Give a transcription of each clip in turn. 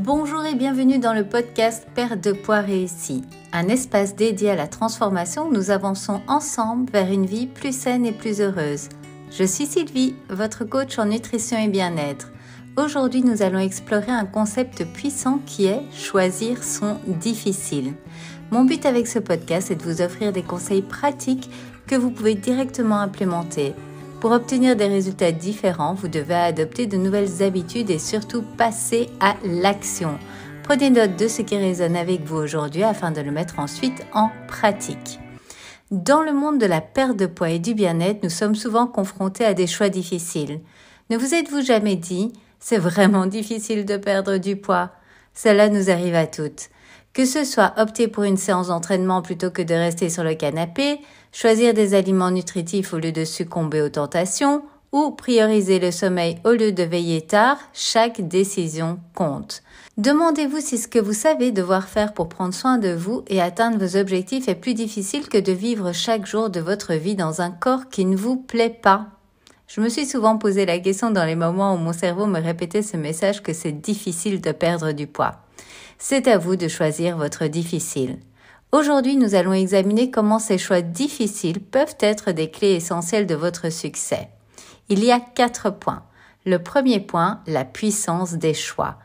Bonjour et bienvenue dans le podcast Perte de poids réussie, un espace dédié à la transformation où nous avançons ensemble vers une vie plus saine et plus heureuse. Je suis Sylvie, votre coach en nutrition et bien-être. Aujourd'hui, nous allons explorer un concept puissant qui est choisir son difficile. Mon but avec ce podcast est de vous offrir des conseils pratiques que vous pouvez directement implémenter. Pour obtenir des résultats différents, vous devez adopter de nouvelles habitudes et surtout passer à l'action. Prenez note de ce qui résonne avec vous aujourd'hui afin de le mettre ensuite en pratique. Dans le monde de la perte de poids et du bien-être, nous sommes souvent confrontés à des choix difficiles. Ne vous êtes-vous jamais dit « c'est vraiment difficile de perdre du poids ». Cela nous arrive à toutes. Que ce soit opter pour une séance d'entraînement plutôt que de rester sur le canapé, choisir des aliments nutritifs au lieu de succomber aux tentations ou prioriser le sommeil au lieu de veiller tard, chaque décision compte. Demandez-vous si ce que vous savez devoir faire pour prendre soin de vous et atteindre vos objectifs est plus difficile que de vivre chaque jour de votre vie dans un corps qui ne vous plaît pas. Je me suis souvent posé la question dans les moments où mon cerveau me répétait ce message que c'est difficile de perdre du poids. C'est à vous de choisir votre difficile. Aujourd'hui, nous allons examiner comment ces choix difficiles peuvent être des clés essentielles de votre succès. Il y a 4 points. Le premier point, la puissance des choix.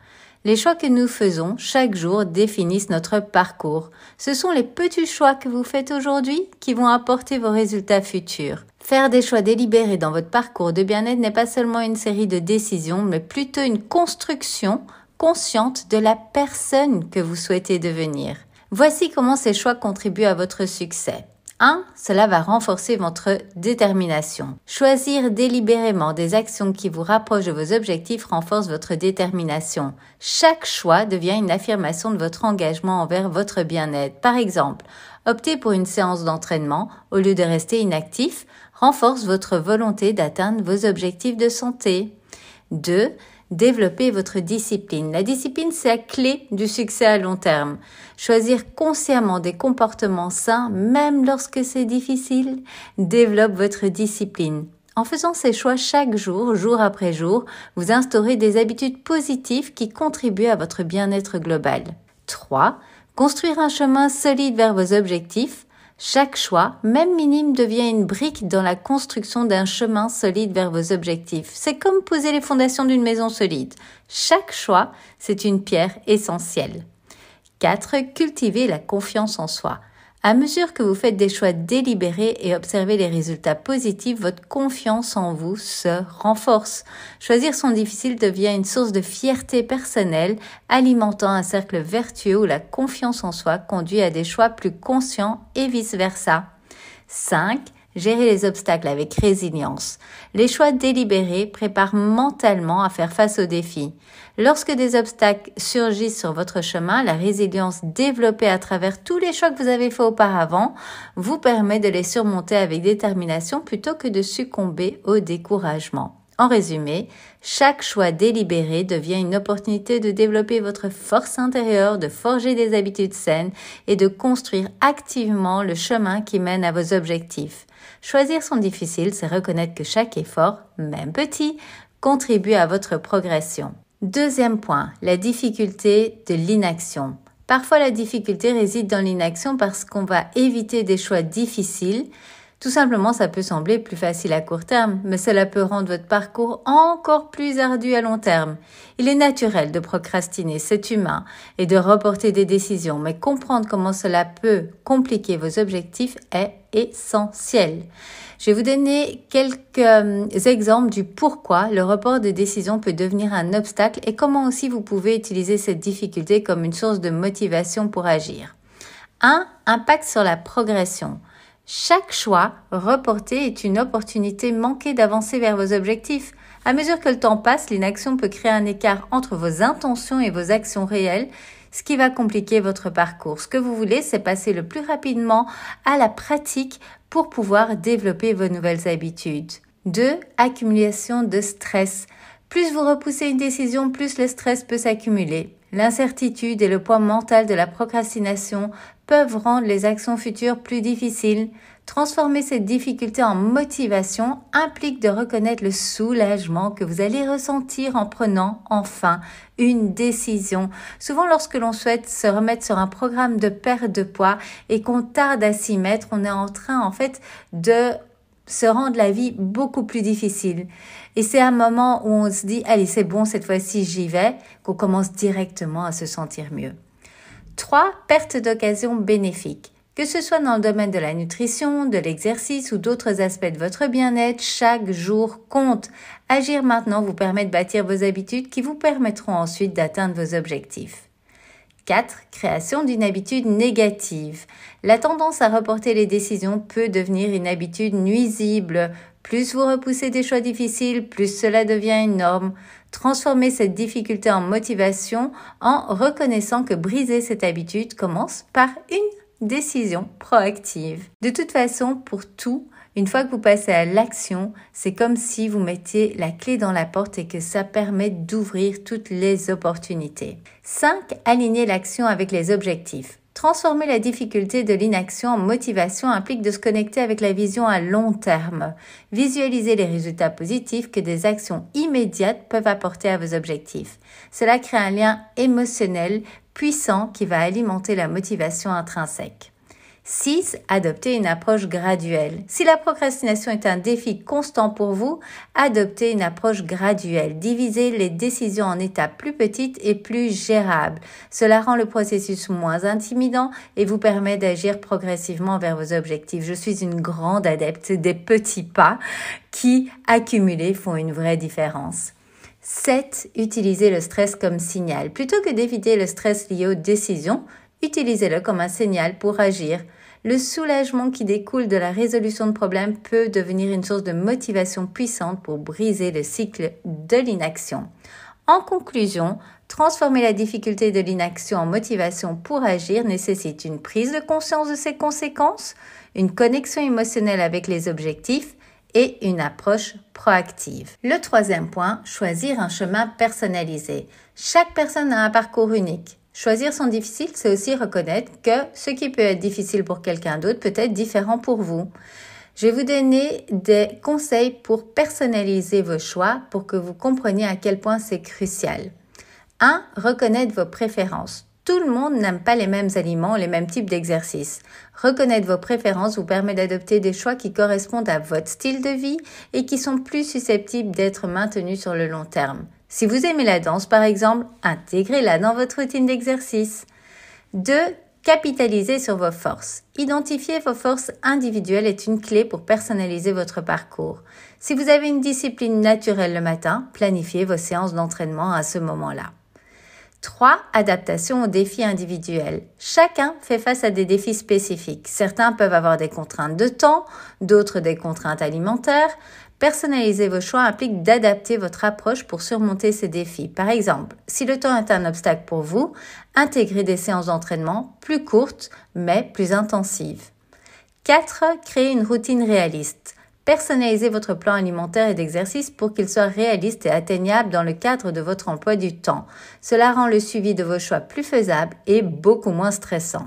Les choix que nous faisons chaque jour définissent notre parcours. Ce sont les petits choix que vous faites aujourd'hui qui vont apporter vos résultats futurs. Faire des choix délibérés dans votre parcours de bien-être n'est pas seulement une série de décisions, mais plutôt une construction consciente de la personne que vous souhaitez devenir. Voici comment ces choix contribuent à votre succès. 1. Cela va renforcer votre détermination. Choisir délibérément des actions qui vous rapprochent de vos objectifs renforce votre détermination. Chaque choix devient une affirmation de votre engagement envers votre bien-être. Par exemple, opter pour une séance d'entraînement au lieu de rester inactif renforce votre volonté d'atteindre vos objectifs de santé. 2. Développer votre discipline. La discipline, c'est la clé du succès à long terme. Choisir consciemment des comportements sains, même lorsque c'est difficile, développe votre discipline. En faisant ces choix chaque jour, jour après jour, vous instaurez des habitudes positives qui contribuent à votre bien-être global. 3. Construire un chemin solide vers vos objectifs. Chaque choix, même minime, devient une brique dans la construction d'un chemin solide vers vos objectifs. C'est comme poser les fondations d'une maison solide. Chaque choix, c'est une pierre essentielle. 4. Cultiver la confiance en soi. À mesure que vous faites des choix délibérés et observez les résultats positifs, votre confiance en vous se renforce. Choisir son difficile devient une source de fierté personnelle, alimentant un cercle vertueux où la confiance en soi conduit à des choix plus conscients et vice-versa. 5. Gérer les obstacles avec résilience. Les choix délibérés préparent mentalement à faire face aux défis. Lorsque des obstacles surgissent sur votre chemin, la résilience développée à travers tous les choix que vous avez faits auparavant vous permet de les surmonter avec détermination plutôt que de succomber au découragement. En résumé, chaque choix délibéré devient une opportunité de développer votre force intérieure, de forger des habitudes saines et de construire activement le chemin qui mène à vos objectifs. Choisir son difficile, c'est reconnaître que chaque effort, même petit, contribue à votre progression. Deuxième point, la difficulté de l'inaction. Parfois, la difficulté réside dans l'inaction parce qu'on va éviter des choix difficiles. Tout simplement, ça peut sembler plus facile à court terme, mais cela peut rendre votre parcours encore plus ardu à long terme. Il est naturel de procrastiner, c'est humain, et de reporter des décisions, mais comprendre comment cela peut compliquer vos objectifs est essentiel. Je vais vous donner quelques exemples du pourquoi le report de décision peut devenir un obstacle et comment aussi vous pouvez utiliser cette difficulté comme une source de motivation pour agir. 1. Impact sur la progression. Chaque choix reporté est une opportunité manquée d'avancer vers vos objectifs. À mesure que le temps passe, l'inaction peut créer un écart entre vos intentions et vos actions réelles, ce qui va compliquer votre parcours. Ce que vous voulez, c'est passer le plus rapidement à la pratique pour pouvoir développer vos nouvelles habitudes. 2. Accumulation de stress. Plus vous repoussez une décision, plus le stress peut s'accumuler. L'incertitude et le poids mental de la procrastination peuvent rendre les actions futures plus difficiles. Transformer cette difficulté en motivation implique de reconnaître le soulagement que vous allez ressentir en prenant enfin une décision. Souvent, lorsque l'on souhaite se remettre sur un programme de perte de poids et qu'on tarde à s'y mettre, on est en train de se rendre la vie beaucoup plus difficile. Et c'est un moment où on se dit « Allez, c'est bon, cette fois-ci, j'y vais », qu'on commence directement à se sentir mieux. 3. Perte d'occasion bénéfique. Que ce soit dans le domaine de la nutrition, de l'exercice ou d'autres aspects de votre bien-être, chaque jour compte. Agir maintenant vous permet de bâtir vos habitudes qui vous permettront ensuite d'atteindre vos objectifs. 4. Création d'une habitude négative. La tendance à reporter les décisions peut devenir une habitude nuisible. Plus vous repoussez des choix difficiles, plus cela devient une norme. Transformez cette difficulté en motivation en reconnaissant que briser cette habitude commence par une décision proactive. De toute façon, pour tout, une fois que vous passez à l'action, c'est comme si vous mettiez la clé dans la porte et que ça permet d'ouvrir toutes les opportunités. 5. Aligner l'action avec les objectifs. Transformer la difficulté de l'inaction en motivation implique de se connecter avec la vision à long terme. Visualisez les résultats positifs que des actions immédiates peuvent apporter à vos objectifs. Cela crée un lien émotionnel puissant qui va alimenter la motivation intrinsèque. 6. Adopter une approche graduelle. Si la procrastination est un défi constant pour vous, adoptez une approche graduelle. Divisez les décisions en étapes plus petites et plus gérables. Cela rend le processus moins intimidant et vous permet d'agir progressivement vers vos objectifs. Je suis une grande adepte des petits pas qui, accumulés, font une vraie différence. 7. Utilisez le stress comme signal. Plutôt que d'éviter le stress lié aux décisions, utilisez-le comme un signal pour agir. Le soulagement qui découle de la résolution de problèmes peut devenir une source de motivation puissante pour briser le cycle de l'inaction. En conclusion, transformer la difficulté de l'inaction en motivation pour agir nécessite une prise de conscience de ses conséquences, une connexion émotionnelle avec les objectifs et une approche proactive. Le 3e point, choisir un chemin personnalisé. Chaque personne a un parcours unique. Choisir son difficile, c'est aussi reconnaître que ce qui peut être difficile pour quelqu'un d'autre peut être différent pour vous. Je vais vous donner des conseils pour personnaliser vos choix pour que vous compreniez à quel point c'est crucial. 1. Reconnaître vos préférences. Tout le monde n'aime pas les mêmes aliments, les mêmes types d'exercices. Reconnaître vos préférences vous permet d'adopter des choix qui correspondent à votre style de vie et qui sont plus susceptibles d'être maintenus sur le long terme. Si vous aimez la danse, par exemple, intégrez-la dans votre routine d'exercice. 2. Capitalisez sur vos forces. Identifier vos forces individuelles est une clé pour personnaliser votre parcours. Si vous avez une discipline naturelle le matin, planifiez vos séances d'entraînement à ce moment-là. 3. Adaptation aux défis individuels. Chacun fait face à des défis spécifiques. Certains peuvent avoir des contraintes de temps, d'autres des contraintes alimentaires. Personnaliser vos choix implique d'adapter votre approche pour surmonter ces défis. Par exemple, si le temps est un obstacle pour vous, intégrez des séances d'entraînement plus courtes mais plus intensives. 4. Créez une routine réaliste. Personnalisez votre plan alimentaire et d'exercice pour qu'il soit réaliste et atteignable dans le cadre de votre emploi du temps. Cela rend le suivi de vos choix plus faisable et beaucoup moins stressant.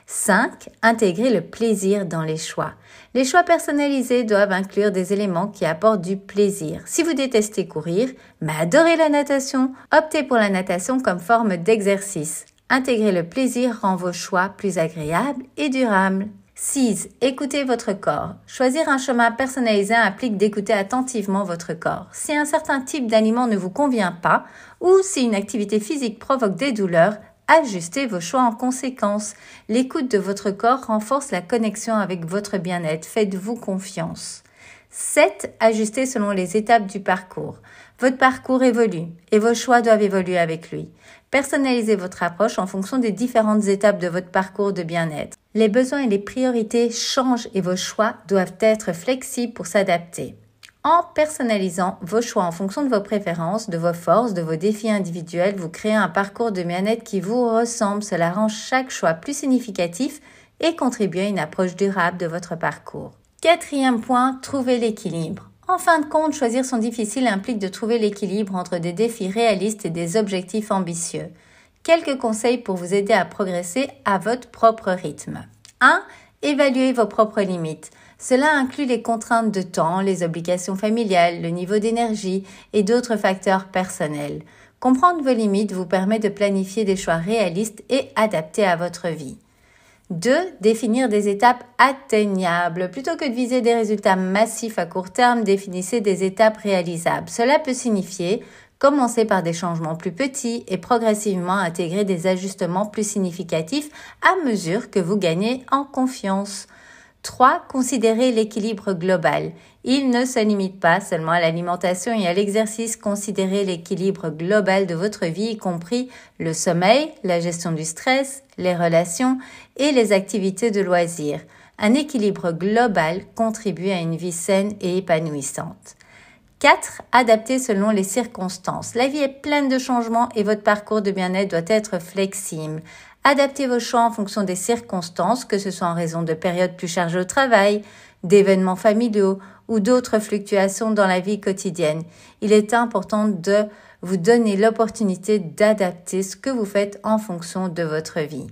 5. Intégrer le plaisir dans les choix. Les choix personnalisés doivent inclure des éléments qui apportent du plaisir. Si vous détestez courir, mais adorez la natation, optez pour la natation comme forme d'exercice. Intégrer le plaisir rend vos choix plus agréables et durables. 6. Écoutez votre corps. Choisir un chemin personnalisé implique d'écouter attentivement votre corps. Si un certain type d'aliment ne vous convient pas ou si une activité physique provoque des douleurs, ajustez vos choix en conséquence. L'écoute de votre corps renforce la connexion avec votre bien-être. Faites-vous confiance. 7. Ajustez selon les étapes du parcours. Votre parcours évolue et vos choix doivent évoluer avec lui. Personnalisez votre approche en fonction des différentes étapes de votre parcours de bien-être. Les besoins et les priorités changent et vos choix doivent être flexibles pour s'adapter. En personnalisant vos choix en fonction de vos préférences, de vos forces, de vos défis individuels, vous créez un parcours de bien-être qui vous ressemble. Cela rend chaque choix plus significatif et contribue à une approche durable de votre parcours. 4e point, trouver l'équilibre. En fin de compte, choisir son difficile implique de trouver l'équilibre entre des défis réalistes et des objectifs ambitieux. Quelques conseils pour vous aider à progresser à votre propre rythme. 1. Évaluez vos propres limites. Cela inclut les contraintes de temps, les obligations familiales, le niveau d'énergie et d'autres facteurs personnels. Comprendre vos limites vous permet de planifier des choix réalistes et adaptés à votre vie. 2. Définir des étapes atteignables. Plutôt que de viser des résultats massifs à court terme, définissez des étapes réalisables. Cela peut signifier commencer par des changements plus petits et progressivement intégrer des ajustements plus significatifs à mesure que vous gagnez en confiance. 3. Considérez l'équilibre global. Il ne se limite pas seulement à l'alimentation et à l'exercice. Considérez l'équilibre global de votre vie, y compris le sommeil, la gestion du stress, les relations et les activités de loisirs. Un équilibre global contribue à une vie saine et épanouissante. 4. Adapter selon les circonstances. La vie est pleine de changements et votre parcours de bien-être doit être flexible. Adaptez vos choix en fonction des circonstances, que ce soit en raison de périodes plus chargées au travail, d'événements familiaux ou d'autres fluctuations dans la vie quotidienne. Il est important de vous donner l'opportunité d'adapter ce que vous faites en fonction de votre vie.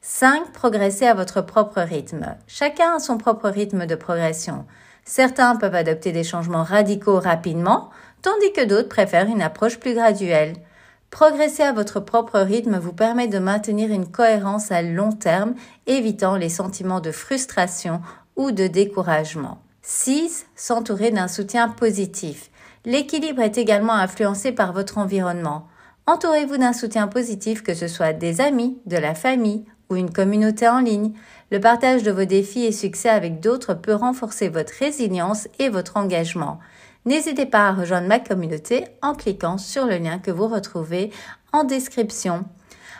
5. Progressez à votre propre rythme. Chacun a son propre rythme de progression. Certains peuvent adopter des changements radicaux rapidement, tandis que d'autres préfèrent une approche plus graduelle. Progresser à votre propre rythme vous permet de maintenir une cohérence à long terme, évitant les sentiments de frustration ou de découragement. 6. S'entourer d'un soutien positif. L'équilibre est également influencé par votre environnement. Entourez-vous d'un soutien positif, que ce soit des amis, de la famille ou une communauté en ligne. Le partage de vos défis et succès avec d'autres peut renforcer votre résilience et votre engagement. N'hésitez pas à rejoindre ma communauté en cliquant sur le lien que vous retrouvez en description.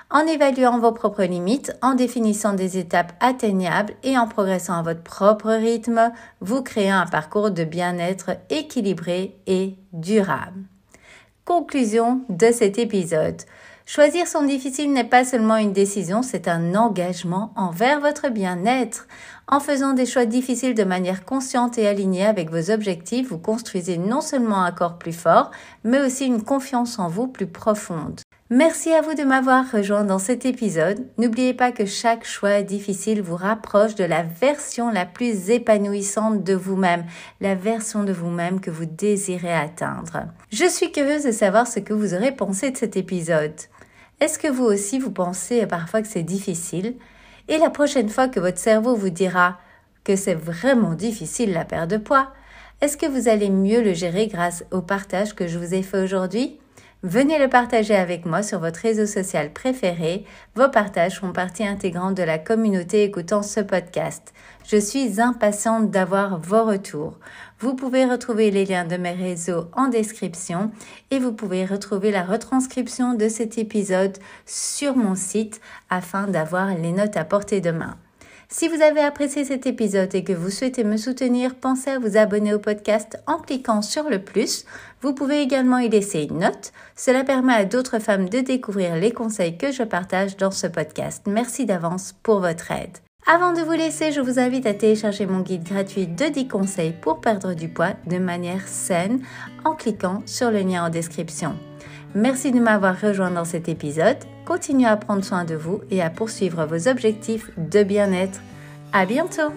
En évaluant vos propres limites, en définissant des étapes atteignables et en progressant à votre propre rythme, vous créez un parcours de bien-être équilibré et durable. Conclusion de cet épisode. Choisir son difficile n'est pas seulement une décision, c'est un engagement envers votre bien-être. En faisant des choix difficiles de manière consciente et alignée avec vos objectifs, vous construisez non seulement un corps plus fort, mais aussi une confiance en vous plus profonde. Merci à vous de m'avoir rejoint dans cet épisode. N'oubliez pas que chaque choix difficile vous rapproche de la version la plus épanouissante de vous-même, la version de vous-même que vous désirez atteindre. Je suis curieuse de savoir ce que vous aurez pensé de cet épisode. Est-ce que vous aussi vous pensez parfois que c'est difficile? Et la prochaine fois que votre cerveau vous dira que c'est vraiment difficile la perte de poids, est-ce que vous allez mieux le gérer grâce au partage que je vous ai fait aujourd'hui? Venez le partager avec moi sur votre réseau social préféré. Vos partages font partie intégrante de la communauté écoutant ce podcast. Je suis impatiente d'avoir vos retours. Vous pouvez retrouver les liens de mes réseaux en description et vous pouvez retrouver la retranscription de cet épisode sur mon site afin d'avoir les notes à portée de main. Si vous avez apprécié cet épisode et que vous souhaitez me soutenir, pensez à vous abonner au podcast en cliquant sur le plus. Vous pouvez également y laisser une note. Cela permet à d'autres femmes de découvrir les conseils que je partage dans ce podcast. Merci d'avance pour votre aide. Avant de vous laisser, je vous invite à télécharger mon guide gratuit de 10 conseils pour perdre du poids de manière saine en cliquant sur le lien en description. Merci de m'avoir rejoint dans cet épisode. Continuez à prendre soin de vous et à poursuivre vos objectifs de bien-être. À bientôt!